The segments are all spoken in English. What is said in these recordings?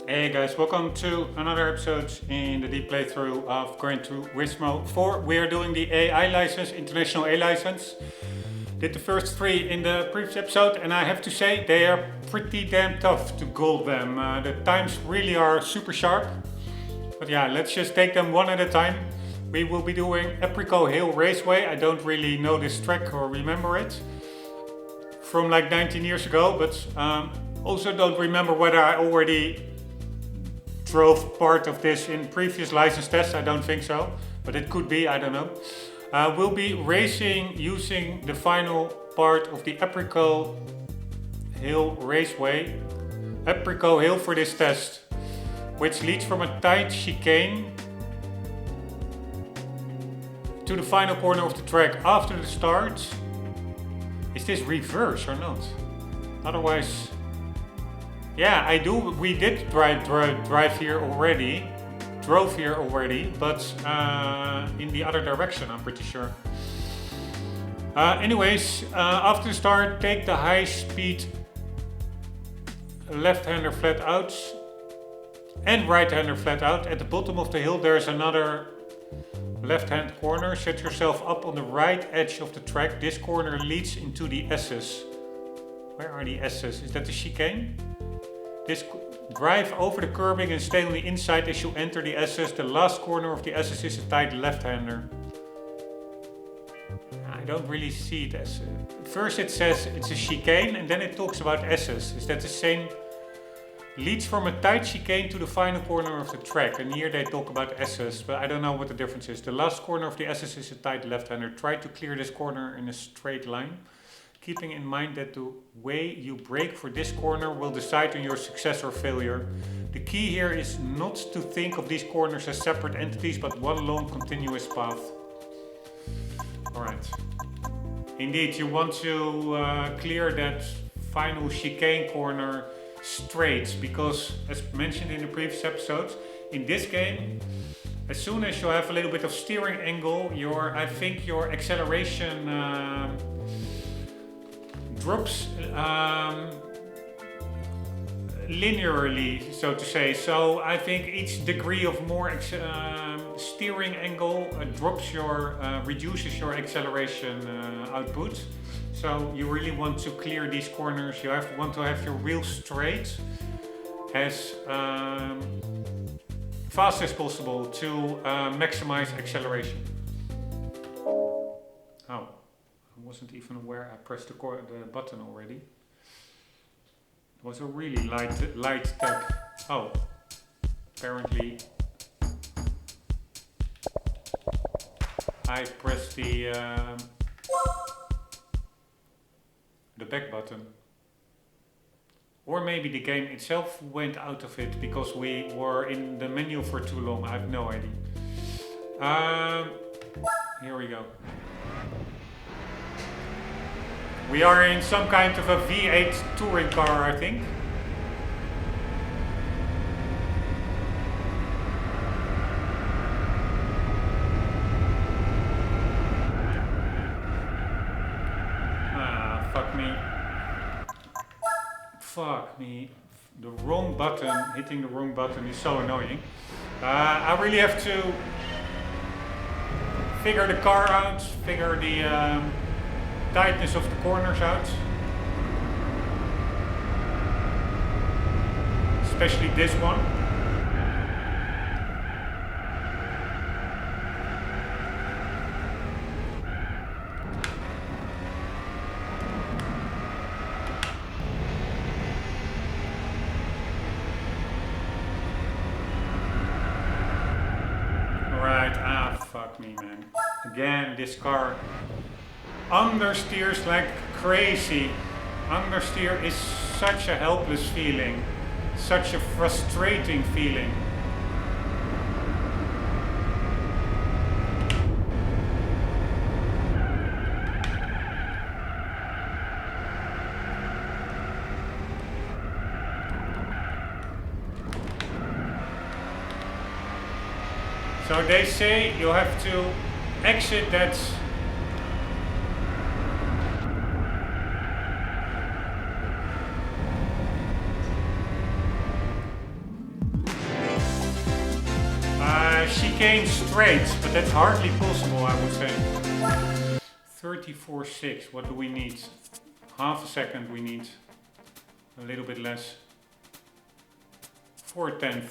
Hey guys, welcome to another episode in the deep playthrough of Gran Turismo 4. We are doing the AI license, international A license. Did the first three in the previous episode and I have to say they are pretty damn tough to gold them. The times really are super sharp. But yeah, let's just take them one at a time. We will be doing Apricot Hill Raceway. I don't really know this track or remember it from like 19 years ago, but also don't remember whether I already drove part of this in previous license tests. I don't think so, but it could be, I don't know. We'll be racing using the final part of the Apricot Hill Raceway. Apricot Hill for this test, which leads from a tight chicane to the final corner of the track after the start. Is this reverse or not? Otherwise, yeah, I do. We did drive here already, drove here already, but in the other direction, I'm pretty sure. Anyways, after the start, take the high-speed left-hander flat out and right-hander flat out. At the bottom of the hill, there's another left-hand corner. Set yourself up on the right edge of the track. This corner leads into the S's. Where are the S's? Is that the chicane? Drive over the curbing and stay on the inside as you enter the S's. The last corner of the S's is a tight left-hander. I don't really see it as... First it says it's a chicane and then it talks about S's. Is that the same? Leads from a tight chicane to the final corner of the track. And here they talk about S's, but I don't know what the difference is. The last corner of the S's is a tight left-hander. Try to clear this corner in a straight line, keeping in mind that the way you brake for this corner will decide on your success or failure. The key here is not to think of these corners as separate entities, but one long continuous path. Alright. Indeed, you want to clear that final chicane corner straight, because as mentioned in the previous episodes, in this game, as soon as you have a little bit of steering angle, I think your acceleration drops linearly, so to say. So I think each degree of more steering angle reduces your acceleration output. So you really want to clear these corners. You want to have your wheels straight as fast as possible to maximize acceleration. Oh. I wasn't even aware I pressed the button already. It was a really light tap. Oh, apparently I pressed the back button. Or maybe the game itself went out of it because we were in the menu for too long. I have no idea. Here we go. We are in some kind of a V8 touring car, I think. Ah, fuck me. Fuck me. The wrong button, hitting the wrong button is so annoying. I really have to figure the car out, figure the tightness of the corners out, especially this one. Alright, fuck me, man. Again, this car understeers like crazy. Understeer is such a helpless feeling, such a frustrating feeling. So they say you have to exit that chicane straight, but that's hardly possible, I would say. 34.6, what do we need? Half a second we need. A little bit less. 4/10.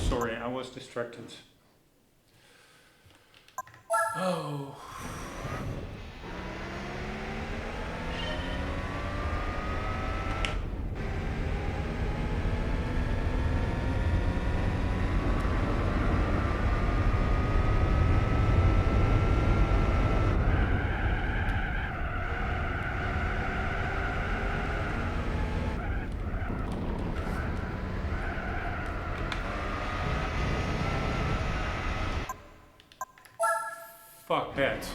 Sorry, I was distracted. Oh. Fuck that.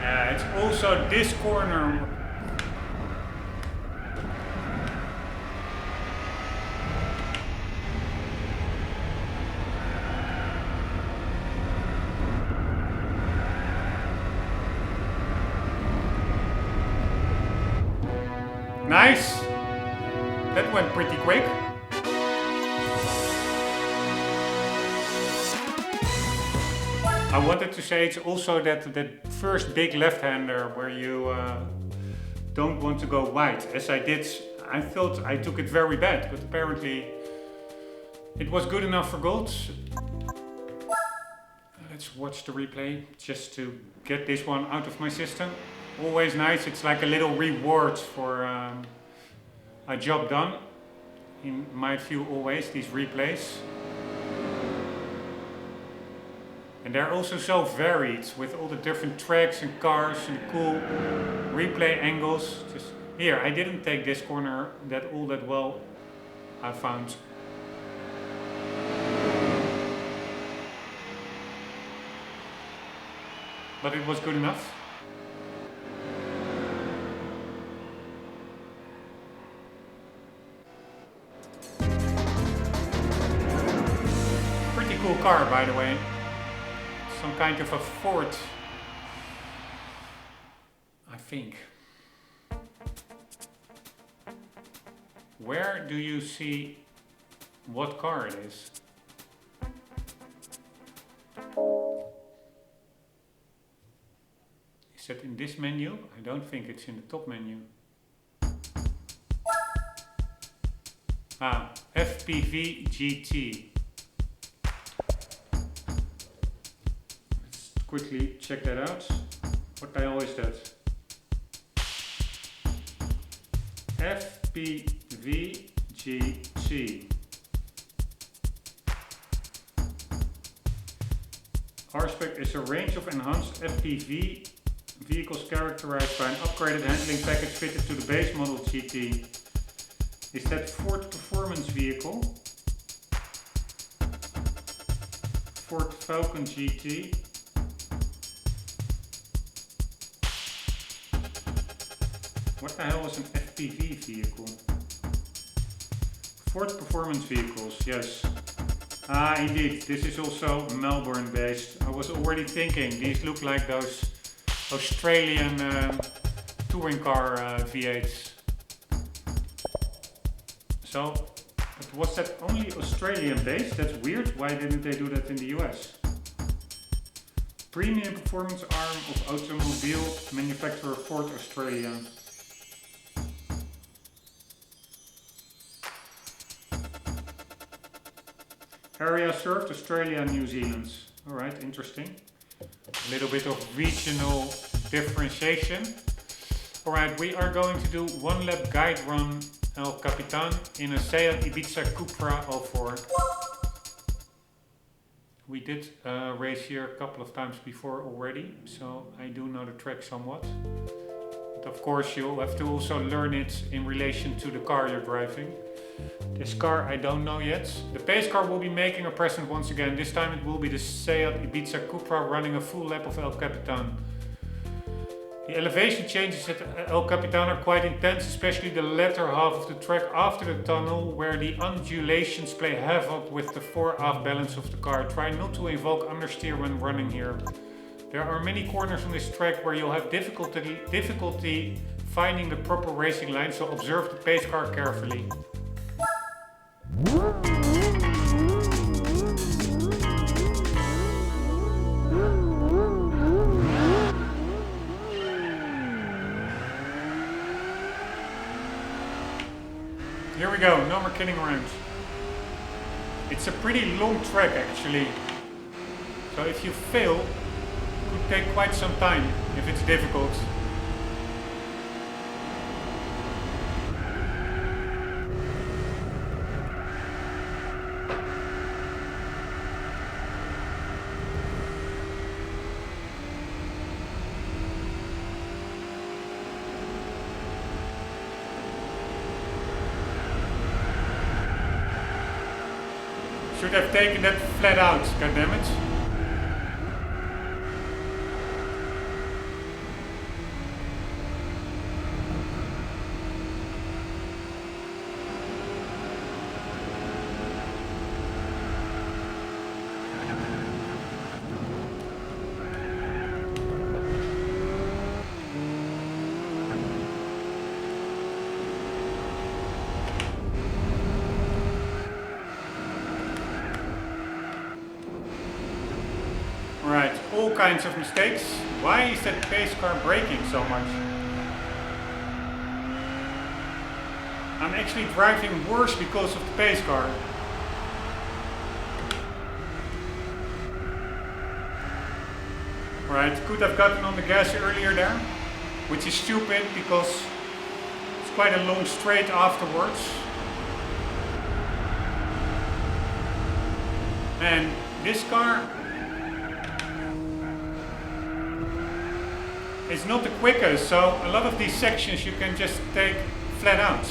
Yeah, it's also this corner. Nice! That went pretty quick. I wanted to say it's also that first big left-hander where you don't want to go wide. As I did, I thought I took it very bad, but apparently it was good enough for gold. Let's watch the replay just to get this one out of my system. Always nice, it's like a little reward for a job done. In my view, always, these replays. And they're also so varied with all the different tracks and cars and cool replay angles. Just here, I didn't take this corner all that well, I found. But it was good enough. Pretty cool car, by the way. Some kind of a Ford, I think. Where do you see what car it is? Is it in this menu? I don't think it's in the top menu. Ah, FPV GT. Let's quickly check that out. What the hell is that? FPV GT. R-Spec is a range of enhanced FPV vehicles characterized by an upgraded handling package fitted to the base model GT. Is that Ford performance vehicle? Ford Falcon GT. What the hell is an FPV vehicle? Ford performance vehicles, yes. Ah, indeed, this is also Melbourne based. I was already thinking, these look like those Australian touring car V8s. So, was that only Australian based? That's weird. Why didn't they do that in the US? Premium performance arm of automobile manufacturer Ford Australia. Area served Australia and New Zealand. Alright, interesting. A little bit of regional differentiation. Alright, we are going to do one lap guide run El Capitan in a Seat Ibiza Cupra 04. We did race here a couple of times before already, so I do know the track somewhat. But of course you'll have to also learn it in relation to the car you're driving. This car I don't know yet. The pace car will be making a present once again. This time it will be the Seat Ibiza Cupra running a full lap of El Capitan. The elevation changes at El Capitan are quite intense, especially the latter half of the track after the tunnel, where the undulations play havoc with the fore-aft balance of the car. Try not to invoke understeer when running here. There are many corners on this track where you'll have difficulty finding the proper racing line, so observe the pace car carefully. Here we go, no more kidding around. It's a pretty long track actually. So if you fail, it could take quite some time if it's difficult. Should have taken that flat out, goddammit. Alright, all kinds of mistakes. Why is that pace car braking so much? I'm actually driving worse because of the pace car. Alright, could have gotten on the gas earlier there, which is stupid because it's quite a long straight afterwards. And this car is not the quickest, so a lot of these sections you can just take flat out.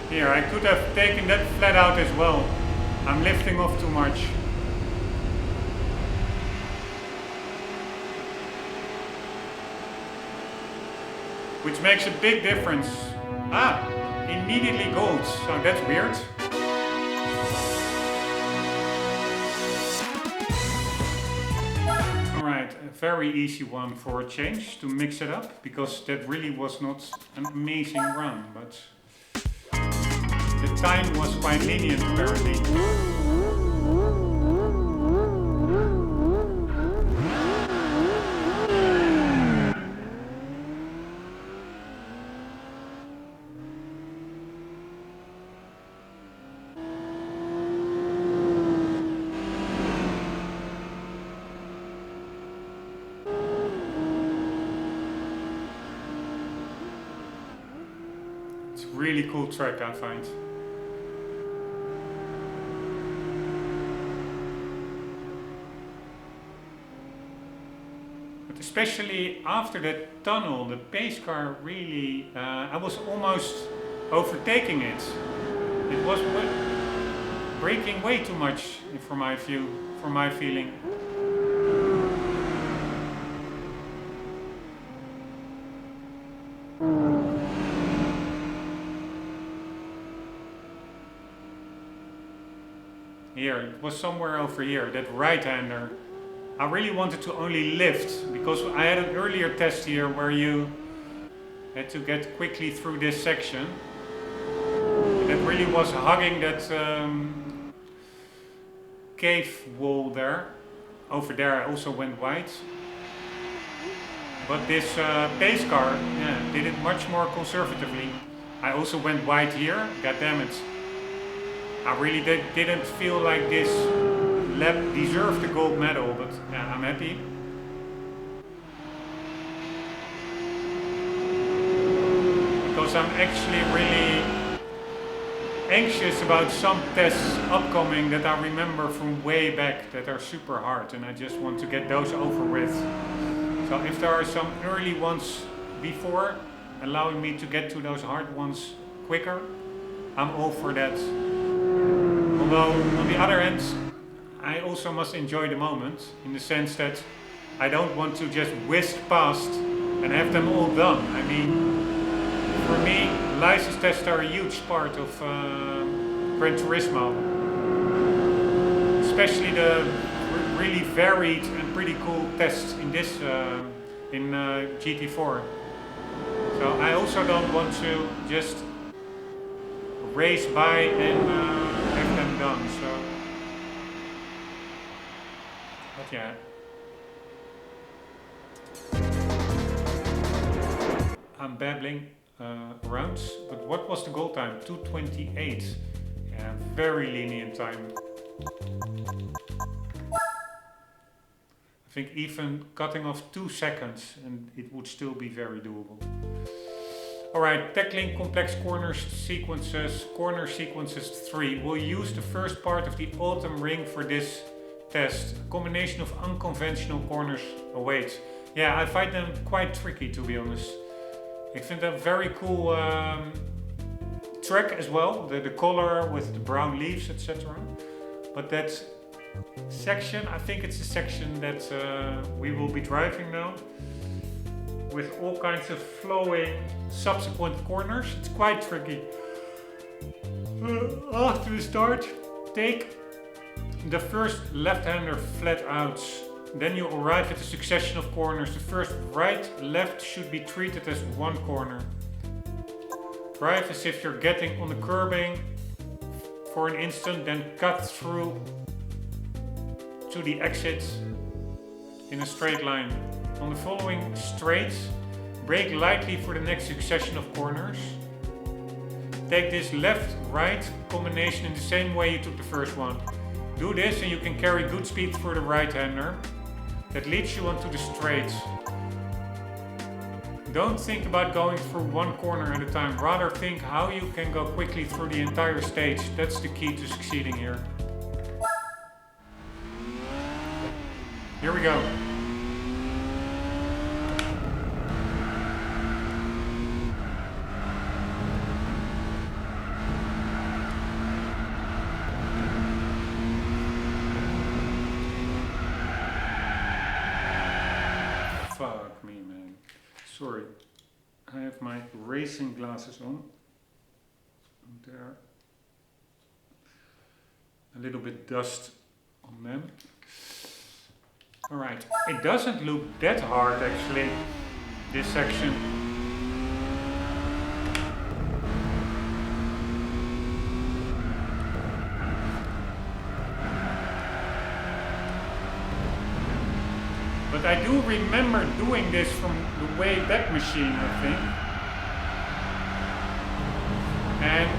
Here, I could have taken that flat out as well. I'm lifting off too much. Which makes a big difference. Ah, immediately gold, so that's weird. Alright, a very easy one for a change to mix it up, because that really was not an amazing run, but the time was quite lenient apparently. It's a really cool track, I find. Especially after that tunnel, the pace car really, I was almost overtaking it. It was braking way too much for my feeling. Here, it was somewhere over here, that right-hander. I really wanted to only lift, because I had an earlier test here where you had to get quickly through this section. That really was hugging that cave wall there. Over there I also went wide. But this pace car did it much more conservatively. I also went wide here, god damn it. I really didn't feel like this lap deserved the gold medal, but yeah, I'm happy. Because I'm actually really anxious about some tests upcoming that I remember from way back that are super hard, and I just want to get those over with. So if there are some early ones before, allowing me to get to those hard ones quicker, I'm all for that. Although, on the other hand, I also must enjoy the moment, in the sense that I don't want to just whisk past and have them all done. I mean, for me, license tests are a huge part of Gran Turismo. Especially the really varied and pretty cool tests in this, in GT4. So I also don't want to just race by and have them done. So, but yeah. I'm babbling around, but what was the goal time? 2:28. Yeah, very lenient time. I think even cutting off 2 seconds and it would still be very doable. Alright, tackling complex corner sequences 3. We'll use the first part of the autumn ring for this test. A combination of unconventional corners awaits. Yeah, I find them quite tricky, to be honest. I think they're very cool track as well, the color with the brown leaves, etc. But that section, I think it's a section that we will be driving now, with all kinds of flowing subsequent corners. It's quite tricky. After the start, take the first left-hander flat out. Then you arrive at a succession of corners. The first right, left should be treated as one corner. Drive as if you're getting on the curbing for an instant, then cut through to the exit in a straight line. On the following straights, brake lightly for the next succession of corners. Take this left-right combination in the same way you took the first one. Do this and you can carry good speed for the right-hander. That leads you onto the straights. Don't think about going through one corner at a time, rather think how you can go quickly through the entire stage. That's the key to succeeding here. Here we go. Fuck me, man. Sorry. I have my racing glasses on. There. A little bit dust on them. Alright. It doesn't look that hard actually, this section. But I do remember doing this from the way back machine, I think. And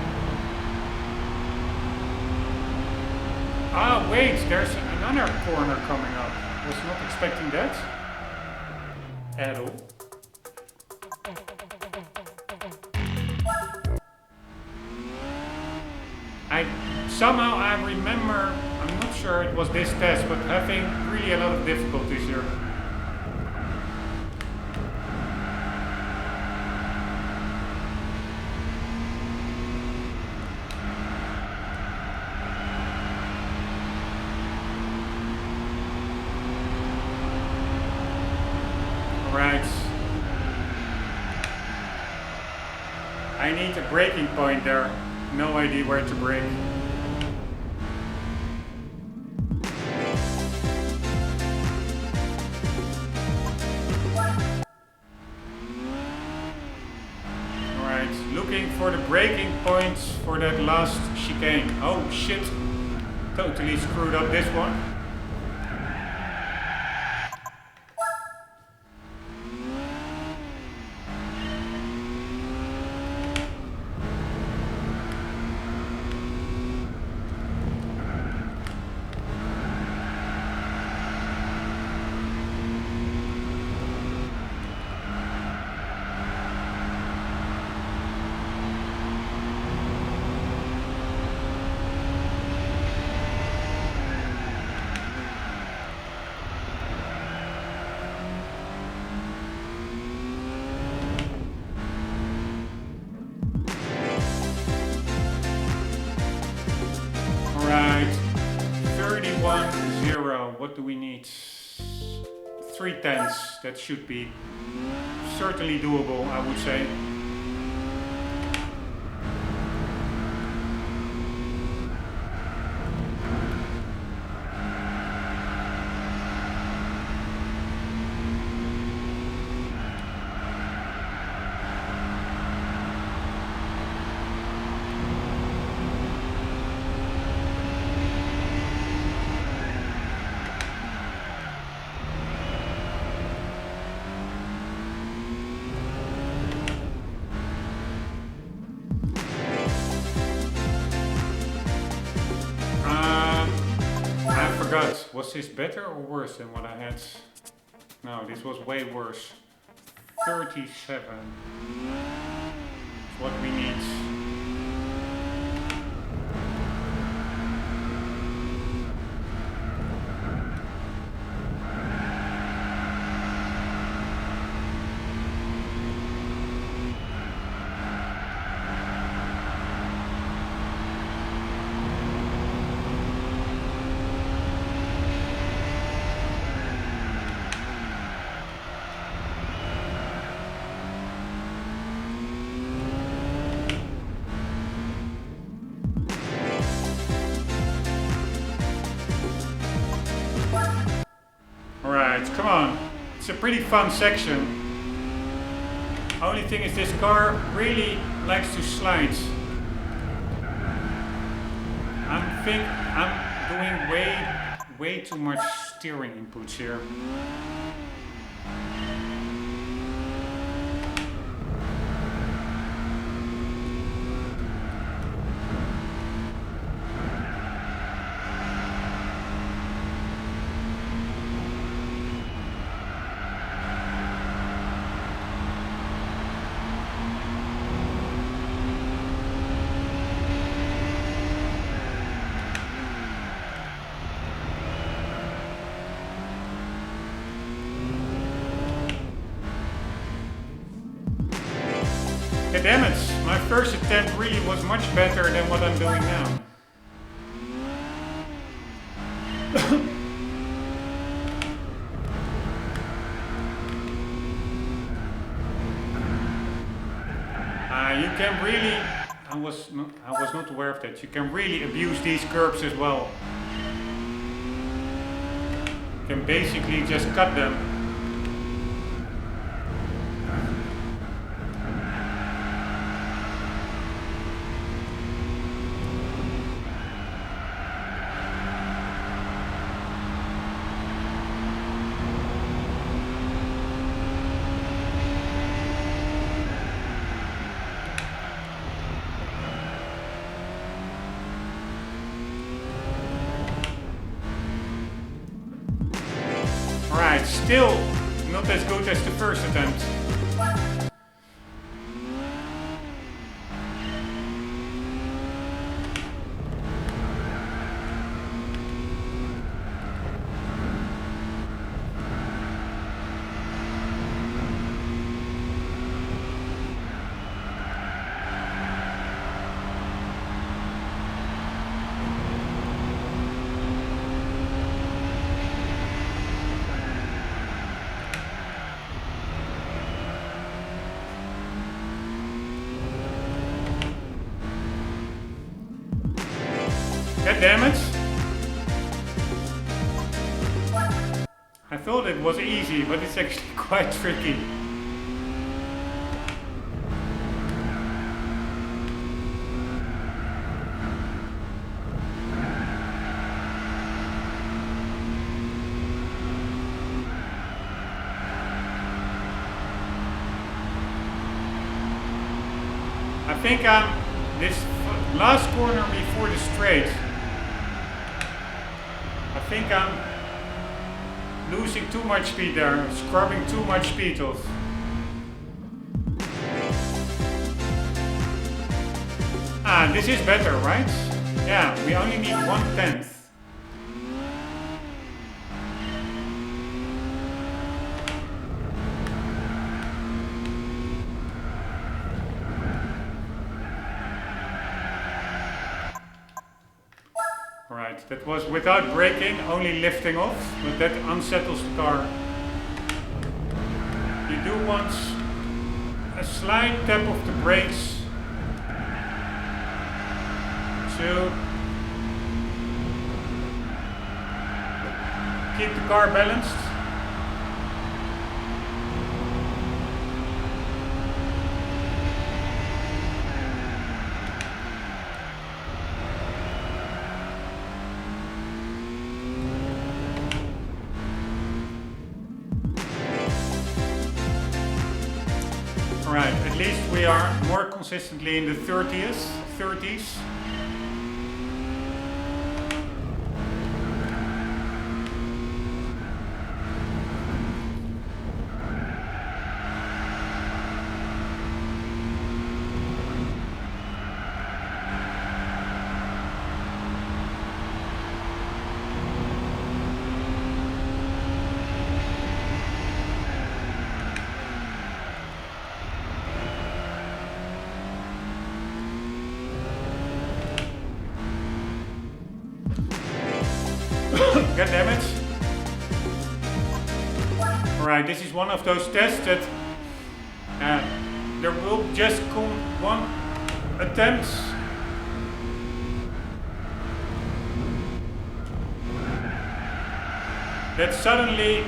ah, wait, there's another corner coming up. Was not expecting that at all. Somehow I remember, I'm not sure it was this test, but having really a lot of difficulties here. Right. I need a braking point there. No idea where to brake. Alright, looking for the braking points for that last chicane. Oh shit, totally screwed up this one. 3/10. That should be certainly doable, I would say. Was this better or worse than what I had? No, this was way worse. 37 is what we need. Come on, it's a pretty fun section. Only thing is this car really likes to slide. I think I'm doing way too much steering inputs here. Damn it, my first attempt really was much better than what I'm doing now. You can really, I was not aware of that, you can really abuse these curbs as well. You can basically just cut them. Still not as good as the first attempt. God damn it! I thought it was easy, but it's actually quite tricky. I think this last corner before the straight, I think I'm losing too much speed there, scrubbing too much speed off. Ah, this is better, right? Yeah, we only need 1/10. That was without braking, only lifting off, but that unsettles the car. wants a slight tap of the brakes to keep the car balanced. Right, at least we are more consistently in the 30s. God damn it. Alright, this is one of those tests that there will just come one attempt that suddenly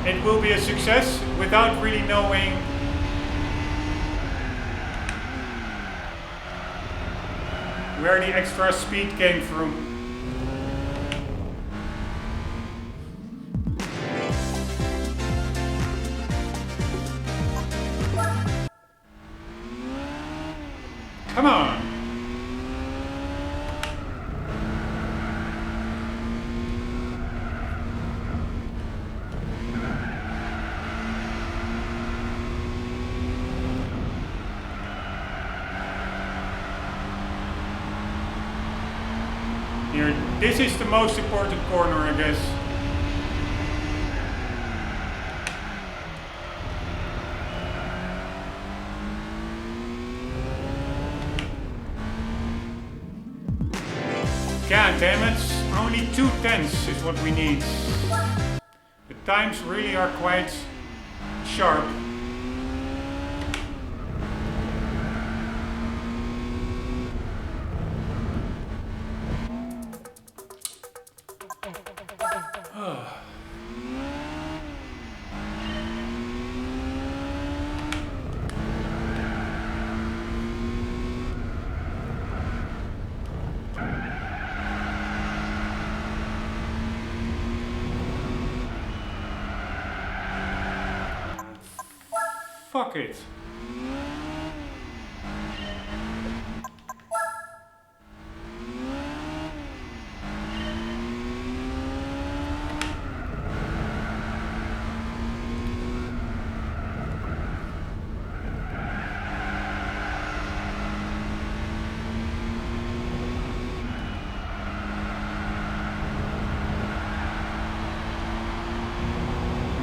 it will be a success without really knowing where the extra speed came from. Come on! Here, this is the most important corner, I guess. God damn it, only 2/10 is what we need. The times really are quite sharp. Fuck it.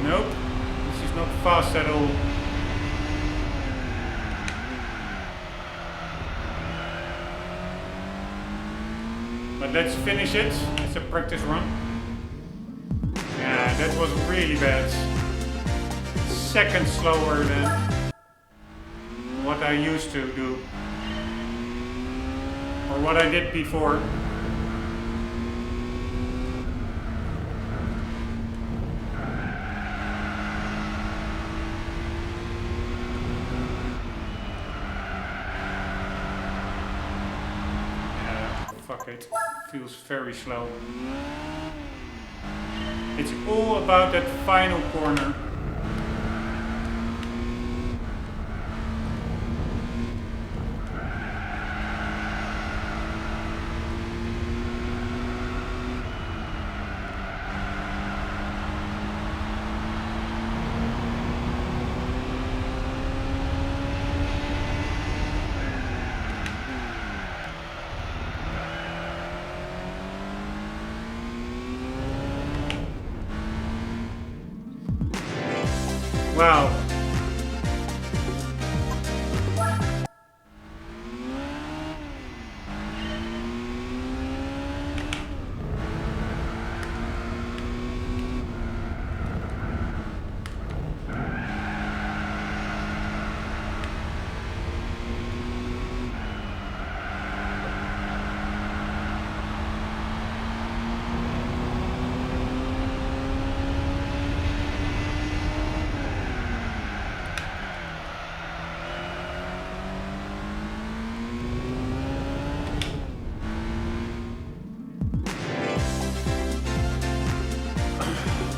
Nope, this is not fast at all. But let's finish it. It's a practice run. Yeah, that was really bad. Seconds slower than what I used to do. Or what I did before. Fuck it, feels very slow. It's all about that final corner. Wow.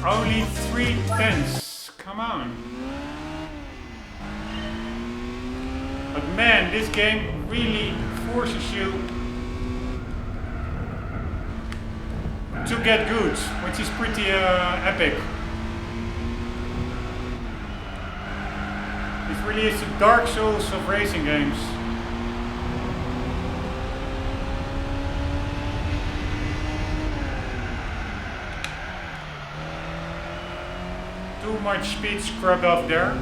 Only 3/10. Come on. But man, this game really forces you to get good, which is pretty epic. It really is the Dark Souls of racing games. Too much speed scrubbed off there.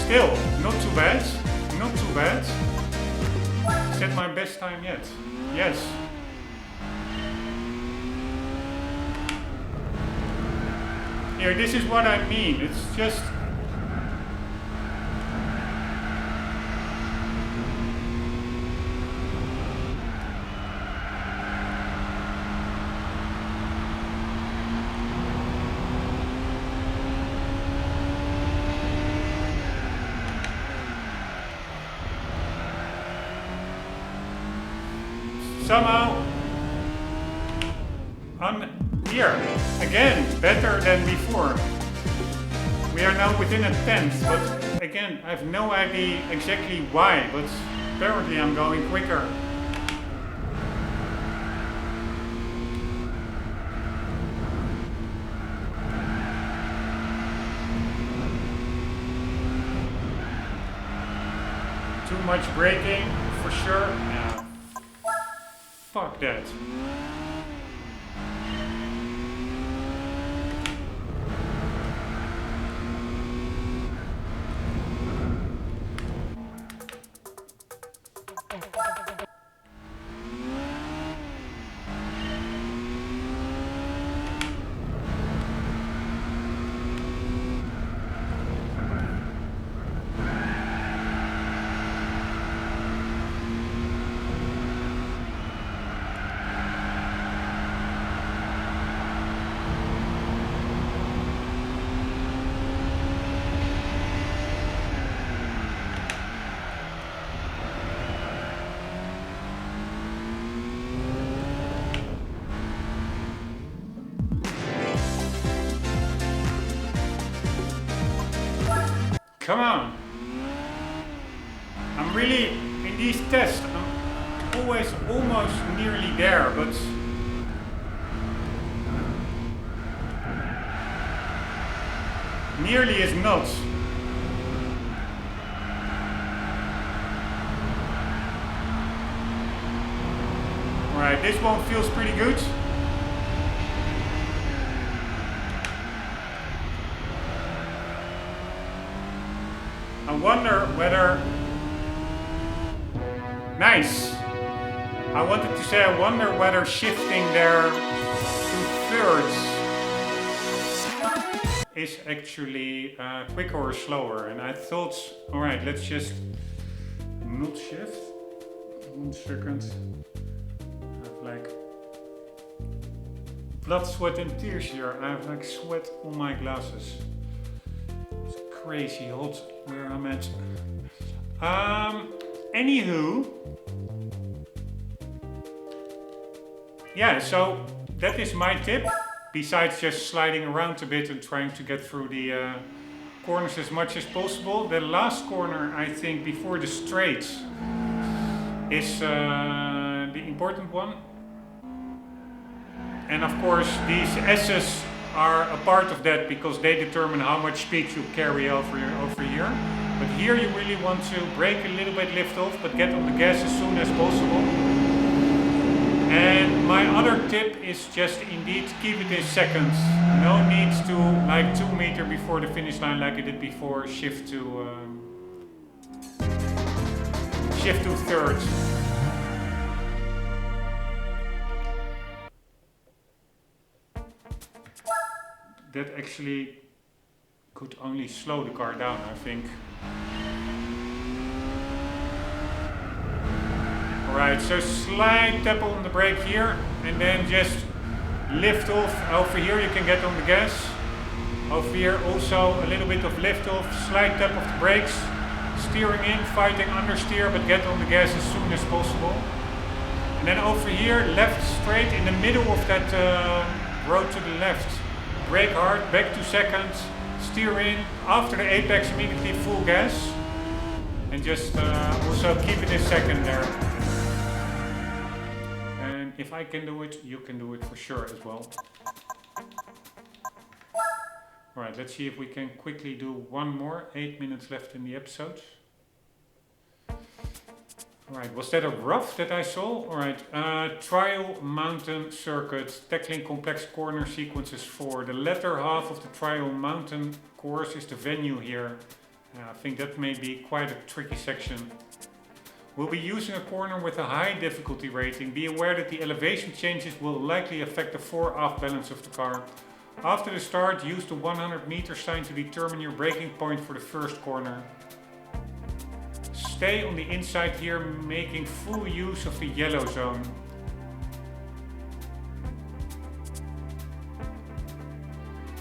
Still, not too bad. Not too bad. Is that my best time yet? Yes. Here, this is what I mean. It's just... somehow, I'm here again, better than before. We are now within a 10th, but again, I have no idea exactly why, but apparently I'm going quicker. Too much braking, for sure. Yeah. Fuck that. Come on! I'm really, in these tests, I'm always almost nearly there, but... nearly is not. Alright, this one feels pretty good. I wonder whether... Nice! I wanted to say I wonder whether shifting there to thirds is actually quicker or slower. And I thought, alright, let's just not shift. 1 second. I have like blood, sweat and tears here. I have like sweat on my glasses. It's crazy hot where I'm at. Anywho, yeah, so that is my tip. Besides just sliding around a bit and trying to get through the corners as much as possible. The last corner, I think, before the straight is the important one. And of course, these S's are a part of that because they determine how much speed you carry over here. But here you really want to brake a little bit, lift off, but get on the gas as soon as possible. And my other tip is just indeed keep it in seconds. No need to, like 2 meters before the finish line like I did before, shift to thirds. That actually could only slow the car down, I think. Alright, so slight tap on the brake here and then just lift off. Over here you can get on the gas. Over here also a little bit of lift off, slight tap of the brakes. Steering in, fighting understeer, but get on the gas as soon as possible. And then over here, left straight in the middle of that road to the left. Brake hard, back 2 seconds, steer in, after the apex immediately full gas. And just also keep it a second there. And if I can do it, you can do it for sure as well. Alright, let's see if we can quickly do one more. 8 minutes left in the episode. Alright, was that a rough that I saw? Alright, trial mountain circuit, tackling complex corner sequences 4. The latter half of the trial mountain course is the venue here. I think that may be quite a tricky section. We'll be using a corner with a high difficulty rating. Be aware that the elevation changes will likely affect the fore-aft balance of the car. After the start, use the 100 meter sign to determine your braking point for the first corner. Stay on the inside here, making full use of the yellow zone.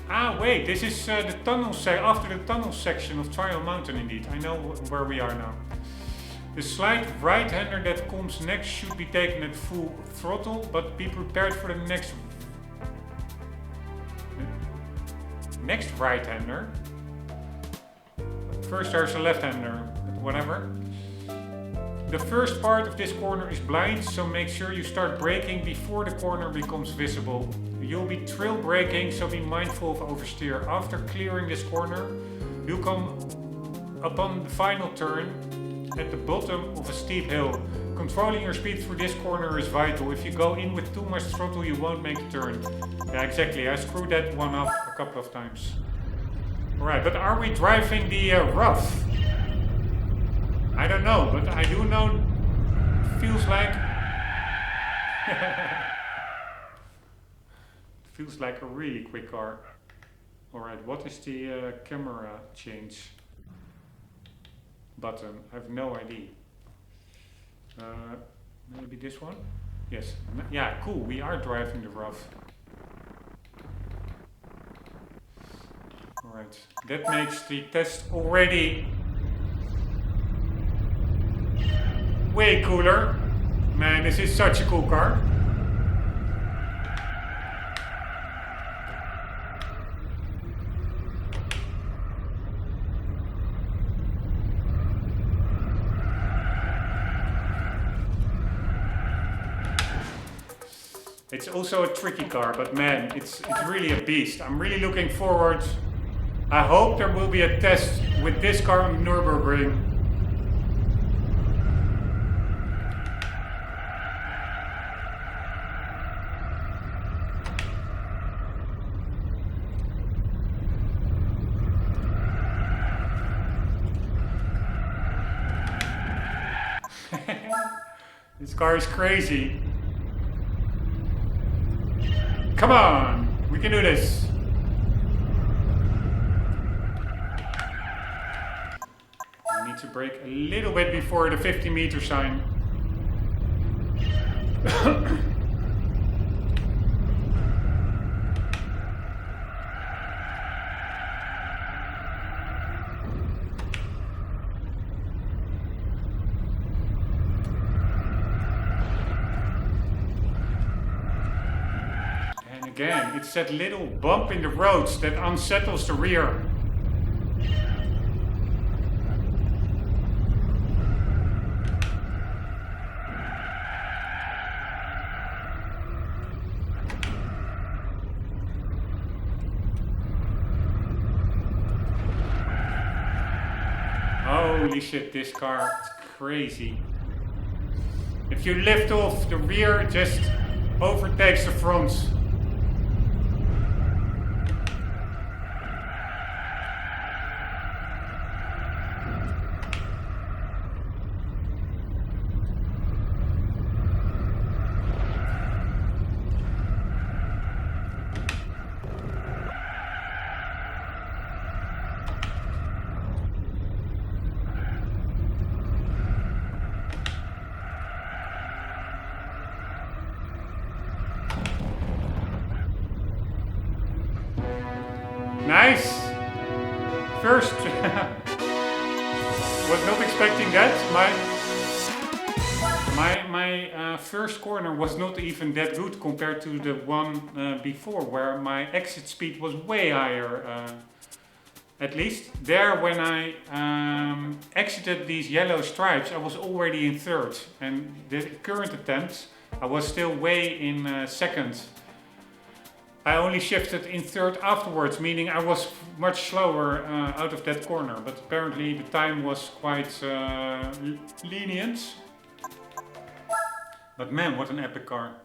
Ah wait, this is the tunnel after the tunnel section of Trial Mountain indeed. I know where we are now. The slight right-hander that comes next should be taken at full throttle, but be prepared for the next right-hander. First there's a left-hander, whatever. The first part of this corner is blind, so make sure you start braking before the corner becomes visible. You'll be trail braking, so be mindful of oversteer. After clearing this corner, you'll come upon the final turn at the bottom of a steep hill. Controlling your speed through this corner is vital. If you go in with too much throttle, you won't make the turn. Yeah, exactly. I screwed that one up a couple of times. Alright, but are we driving the rough? I don't know, but I do know feels like feels like a really quick car. Alright, what is the camera change button? I have no idea. Maybe this one? Yes. Yeah, cool. We are driving the rough. Alright. That makes the test already way cooler. Man, this is such a cool car. It's also a tricky car, but man, it's really a beast. I'm really looking forward. I hope there will be a test with this car on the Nürburgring. This car is crazy. Come on, we can do this. I need to brake a little bit before the 50 meter sign. Again, it's that little bump in the roads that unsettles the rear. Holy shit, this car is crazy. If you lift off, the rear just overtakes the front. Nice! First, was not expecting that. My my first corner was not even that good compared to the one before, where my exit speed was way higher. At least there, when I exited these yellow stripes, I was already in third, and the current attempt I was still way in second. I only shifted in third afterwards, meaning I was much slower out of that corner, but apparently the time was quite lenient. But man, what an epic car.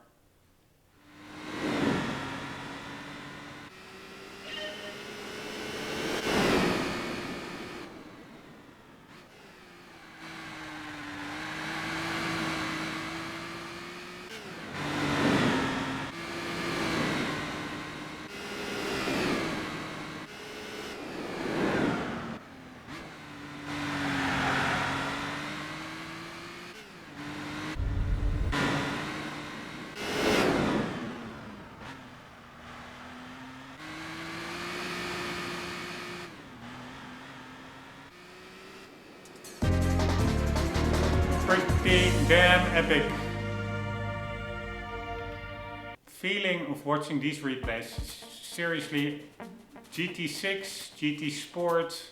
Pretty damn epic. Feeling of watching these replays. Seriously, GT6, GT Sport,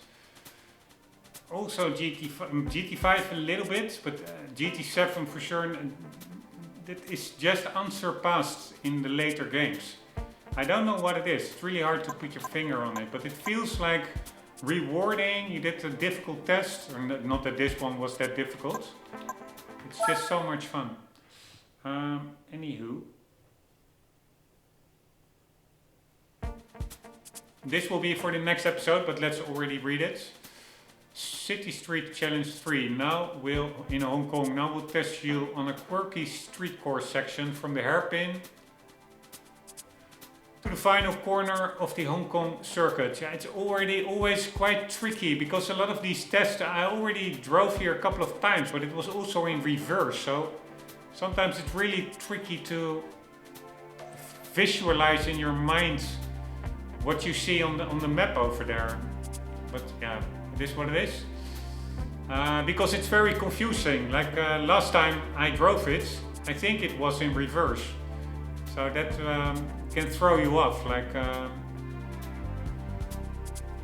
also GT5 a little bit, but GT7 for sure. That is just unsurpassed in the later games. I don't know what it is. It's really hard to put your finger on it, but it feels like rewarding. You did a difficult test, or not that this one was that difficult. It's just so much fun. Anywho, this will be for the next episode, but let's already read it. City Street Challenge 3. Now in Hong Kong. Now we'll test you on a quirky street course section from the hairpin to the final corner of the Hong Kong circuit. Yeah, it's already always quite tricky because a lot of these tests I already drove here a couple of times, but it was also in reverse. So sometimes it's really tricky to visualize in your mind what you see on the map over there. But yeah, it is what it is. Because it's very confusing. Like last time I drove it, I think it was in reverse. So that can throw you off, like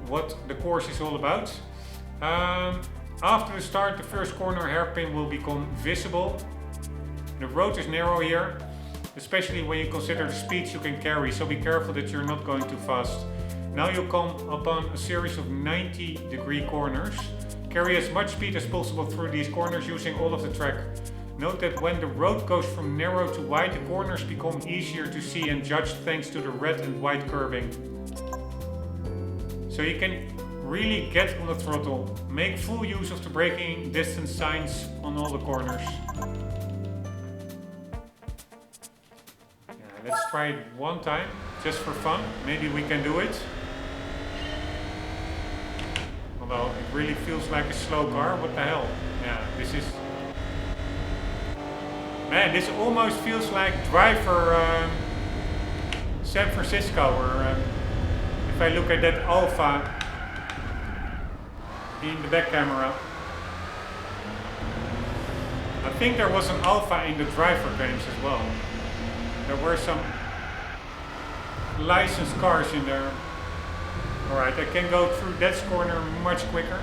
what the course is all about. After the start, the first corner hairpin will become visible. The road is narrow here, especially when you consider the speeds you can carry, so be careful that you're not going too fast. Now you'll come upon a series of 90-degree corners. Carry as much speed as possible through these corners using all of the track. Note that when the road goes from narrow to wide, the corners become easier to see and judge thanks to the red and white curbing. So you can really get on the throttle. Make full use of the braking distance signs on all the corners. Yeah, let's try it one time, just for fun. Maybe we can do it. Although it really feels like a slow car. What the hell? Yeah, this is... Man, this almost feels like Driver San Francisco, or if I look at that Alpha in the back camera. I think there was an Alpha in the Driver games as well. There were some licensed cars in there. Alright, I can go through that corner much quicker.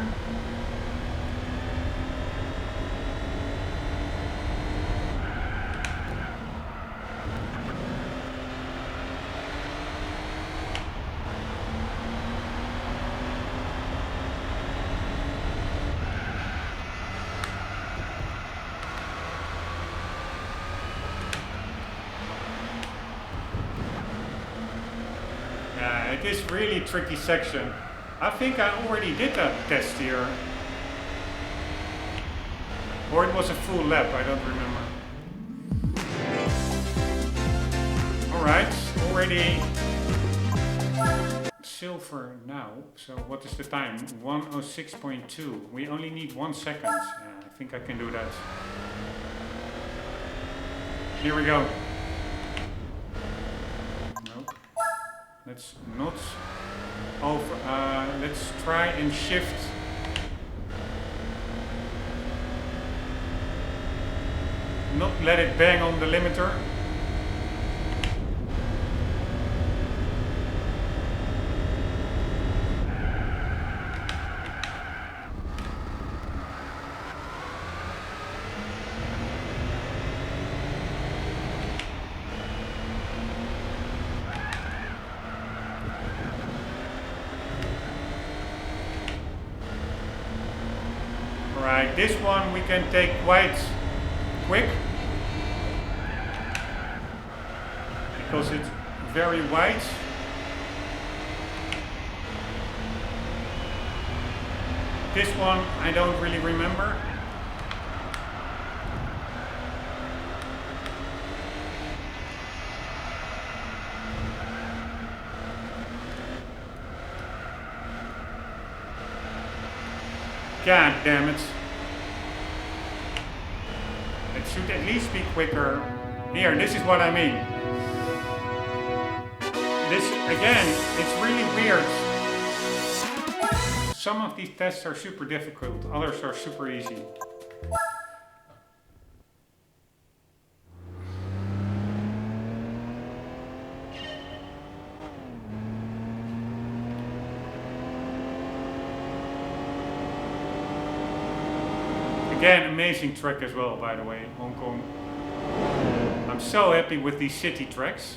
It is really tricky section. I think I already did that test here. Or it was a full lap, I don't remember. Alright, already silver now. So what is the time? 1:06.2. We only need 1 second. Yeah, I think I can do that. Here we go. Let's not over, let's try and shift. Not let it bang on the limiter. Right, this one we can take quite quick because it's very wide. This one I don't really remember. God damn it. It should at least be quicker. Here, this is what I mean. This, again, it's really weird. Some of these tests are super difficult, others are super easy. Again, amazing track as well, by the way, Hong Kong. I'm so happy with these city tracks.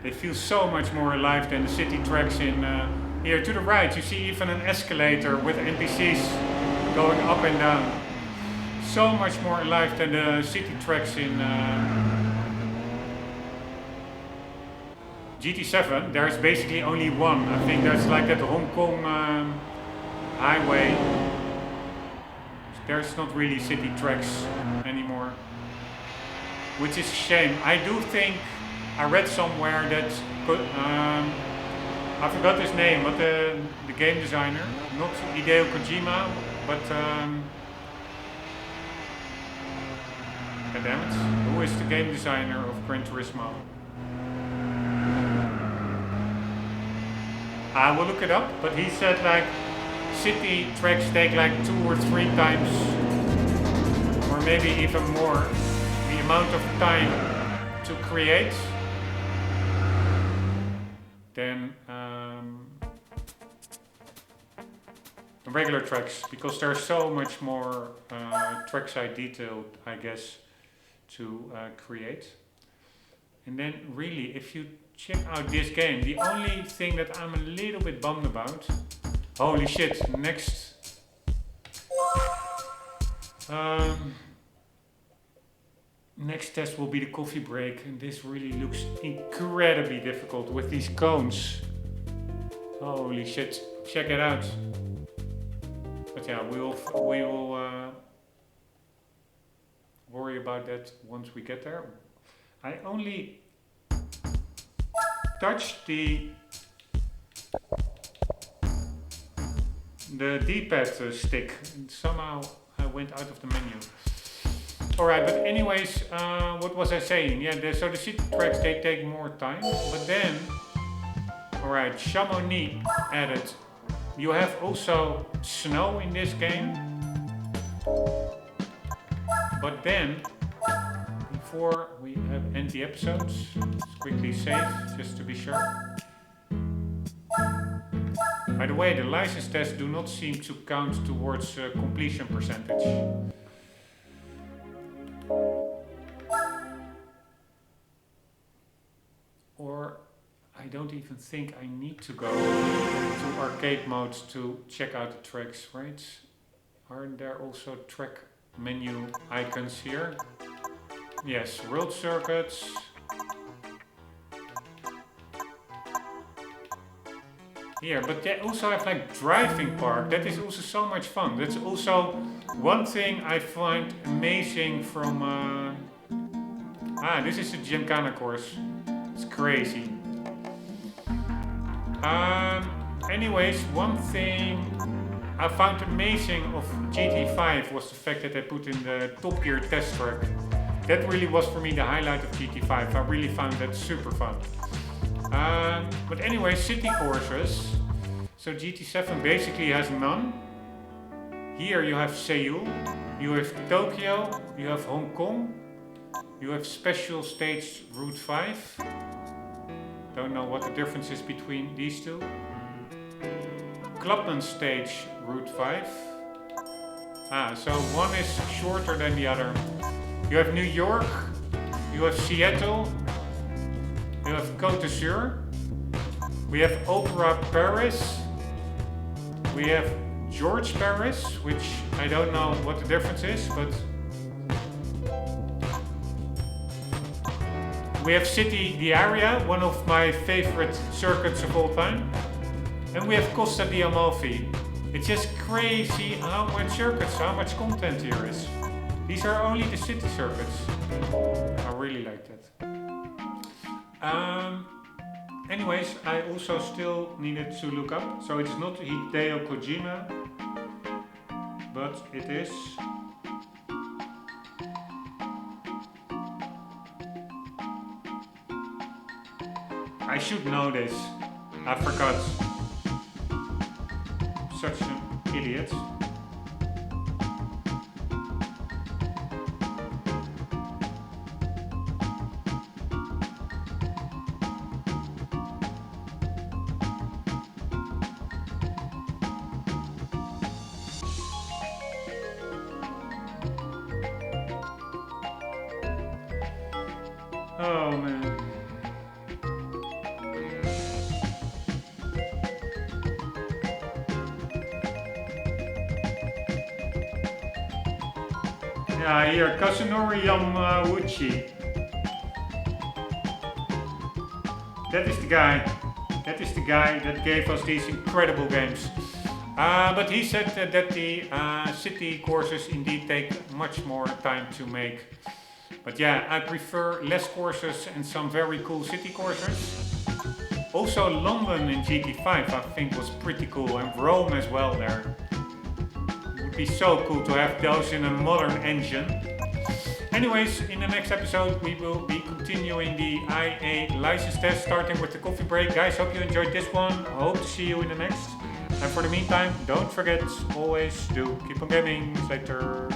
They feel so much more alive than the city tracks in... here to the right, you see even an escalator with NPCs going up and down. So much more alive than the city tracks in GT7. There's basically only one. I think that's like that Hong Kong highway. There's not really city tracks anymore, which is a shame. I do think I read somewhere that I forgot his name, but the game designer, not Hideo Kojima, but God damn it, who is the game designer of Gran Turismo? I will look it up, but he said like city tracks take like 2 or 3 times, or maybe even more, the amount of time to create than regular tracks, because there's so much more trackside detail, I guess, to create. And then really, if you check out this game, the only thing that I'm a little bit bummed about, holy shit, next next test will be the coffee break, and this really looks incredibly difficult with these cones. Holy shit, check it out. But yeah, we will worry about that once we get there. I only touched the D-pad stick, and somehow I went out of the menu. Alright, but anyways, what was I saying? Yeah, so the city tracks, they take more time, but then, alright, Chamonix added. You have also snow in this game, but then, before we end the episodes, let's quickly save, just to be sure. By the way, the license tests do not seem to count towards completion percentage. Or I don't even think I need to go to arcade mode to check out the tracks, right? Aren't there also track menu icons here? Yes, world circuits. Here, but they also have like driving park. That is also so much fun. That's also one thing I find amazing from... this is a Gymkhana course. It's crazy. Anyways, one thing I found amazing of GT5 was the fact that they put in the Top Gear test track. That really was for me the highlight of GT5. I really found that super fun. But anyway, city courses. So GT7 basically has none. Here you have Seoul, you have Tokyo, you have Hong Kong, You have special stage Route 5. Don't know what the difference is between these two. Clubman stage Route 5. So one is shorter than the other. You have New York, you have Seattle, you have Côte d'Azur, we have Opera Paris, we have George Paris, which I don't know what the difference is, but we have City the Area, one of my favorite circuits of all time. And we have Costa di Amalfi. It's just crazy how much circuits, how much content here is. These are only the city circuits. I really like that. Anyways, I also still needed to look up. So it's not Hideo Kojima, but it is I should know this. I forgot. Such an idiot. Oh man. Yeah, here, Kazunori Yamauchi. That is the guy. That is the guy that gave us these incredible games. But he said that the city courses indeed take much more time to make. But yeah, I prefer less courses and some very cool city courses. Also London in GT5 I think was pretty cool, and Rome as well there. It would be so cool to have those in a modern engine. Anyways, in the next episode we will be continuing the IA license test, starting with the coffee break. Guys, hope you enjoyed this one. I hope to see you in the next. And for the meantime, don't forget, always do keep on gaming. Later.